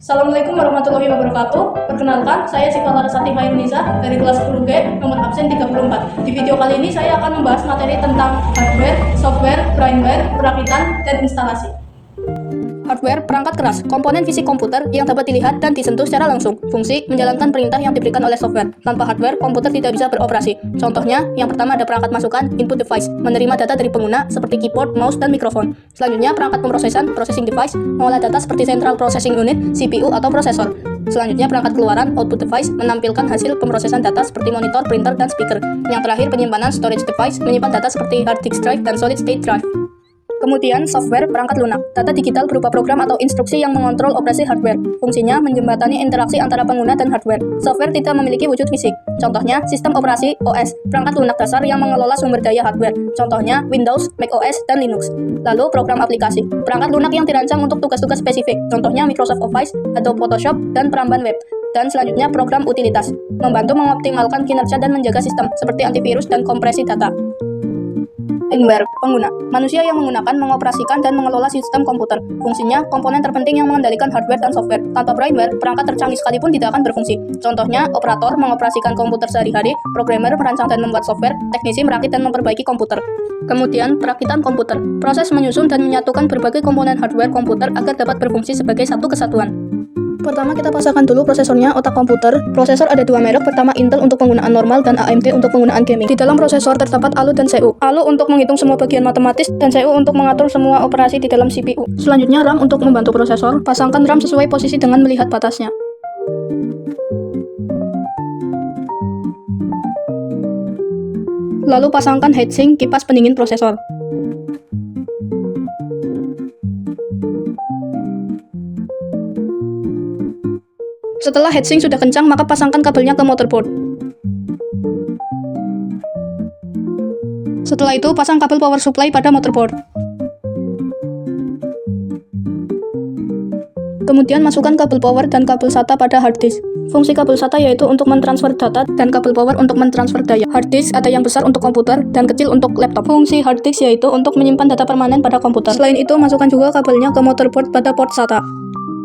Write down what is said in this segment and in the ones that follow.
Assalamualaikum warahmatullahi wabarakatuh. Perkenalkan, saya Syifa Larasati Hairunisa dari kelas 10G, nomor absen 34. Di video kali ini saya akan membahas materi tentang hardware, software, firmware, perakitan, dan instalasi. Hardware, perangkat keras, komponen fisik komputer yang dapat dilihat dan disentuh secara langsung. Fungsi, menjalankan perintah yang diberikan oleh software. Tanpa hardware, komputer tidak bisa beroperasi. Contohnya, yang pertama ada perangkat masukan, input device, menerima data dari pengguna seperti keyboard, mouse, dan mikrofon. Selanjutnya, perangkat pemrosesan, processing device, mengolah data seperti central processing unit, CPU, atau prosesor. Selanjutnya, perangkat keluaran, output device, menampilkan hasil pemrosesan data seperti monitor, printer, dan speaker. Yang terakhir, penyimpanan, storage device, menyimpan data seperti hard disk drive dan solid state drive. Kemudian, software, perangkat lunak, data digital berupa program atau instruksi yang mengontrol operasi hardware. Fungsinya menjembatani interaksi antara pengguna dan hardware. Software tidak memiliki wujud fisik. Contohnya, sistem operasi OS, perangkat lunak dasar yang mengelola sumber daya hardware. Contohnya, Windows, macOS, dan Linux. Lalu, program aplikasi, perangkat lunak yang dirancang untuk tugas-tugas spesifik. Contohnya, Microsoft Office, Adobe Photoshop, dan peramban web. Dan selanjutnya, program utilitas, membantu mengoptimalkan kinerja dan menjaga sistem, seperti antivirus dan kompresi data. Firmware, pengguna, manusia yang menggunakan, mengoperasikan, dan mengelola sistem komputer. Fungsinya, komponen terpenting yang mengendalikan hardware dan software. Tanpa firmware, perangkat tercanggih sekalipun tidak akan berfungsi. Contohnya, operator mengoperasikan komputer sehari-hari, programmer merancang dan membuat software, teknisi merakit dan memperbaiki komputer. Kemudian, perakitan komputer, proses menyusun dan menyatukan berbagai komponen hardware komputer agar dapat berfungsi sebagai satu kesatuan. Pertama kita pasangkan dulu prosesornya, otak komputer. Prosesor ada dua merek, pertama Intel untuk penggunaan normal dan AMD untuk penggunaan gaming. Di dalam prosesor terdapat ALU dan CPU. ALU untuk menghitung semua bagian matematis dan CPU untuk mengatur semua operasi di dalam CPU. Selanjutnya RAM untuk membantu prosesor. Pasangkan RAM sesuai posisi dengan melihat batasnya. Lalu pasangkan heatsink, kipas pendingin prosesor. Setelah heatsink sudah kencang, maka pasangkan kabelnya ke motherboard. Setelah itu, pasang kabel power supply pada motherboard. Kemudian masukkan kabel power dan kabel SATA pada hard disk. Fungsi kabel SATA yaitu untuk mentransfer data dan kabel power untuk mentransfer daya. Hard disk ada yang besar untuk komputer dan kecil untuk laptop. Fungsi hard disk yaitu untuk menyimpan data permanen pada komputer. Selain itu, masukkan juga kabelnya ke motherboard pada port SATA.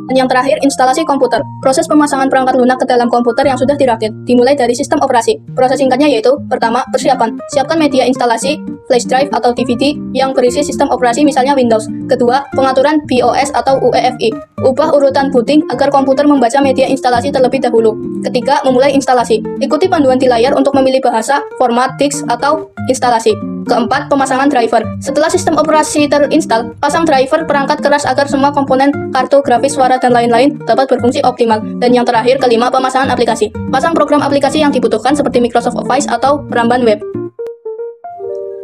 Dan yang terakhir, instalasi komputer. Proses pemasangan perangkat lunak ke dalam komputer yang sudah dirakit, dimulai dari sistem operasi. Proses singkatnya yaitu, pertama, persiapan. Siapkan media instalasi, flash drive atau DVD yang berisi sistem operasi misalnya Windows. Kedua, pengaturan BIOS atau UEFI. Ubah urutan booting agar komputer membaca media instalasi terlebih dahulu. Ketiga, memulai instalasi. Ikuti panduan di layar untuk memilih bahasa, format, disk, atau instalasi. Keempat, pemasangan driver. Setelah sistem operasi terinstall, pasang driver perangkat keras agar semua komponen, kartu, grafis, suara, dan lain-lain dapat berfungsi optimal. Dan yang terakhir, kelima, pemasangan aplikasi. Pasang program aplikasi yang dibutuhkan seperti Microsoft Office atau peramban web.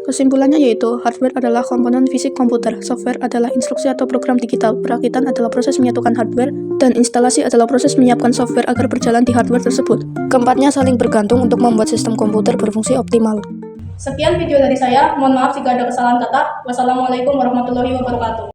Kesimpulannya yaitu, hardware adalah komponen fisik komputer, software adalah instruksi atau program digital, perakitan adalah proses menyatukan hardware, dan instalasi adalah proses menyiapkan software agar berjalan di hardware tersebut. Keempatnya saling bergantung untuk membuat sistem komputer berfungsi optimal. Sekian video dari saya, mohon maaf jika ada kesalahan kata. Wassalamualaikum warahmatullahi wabarakatuh.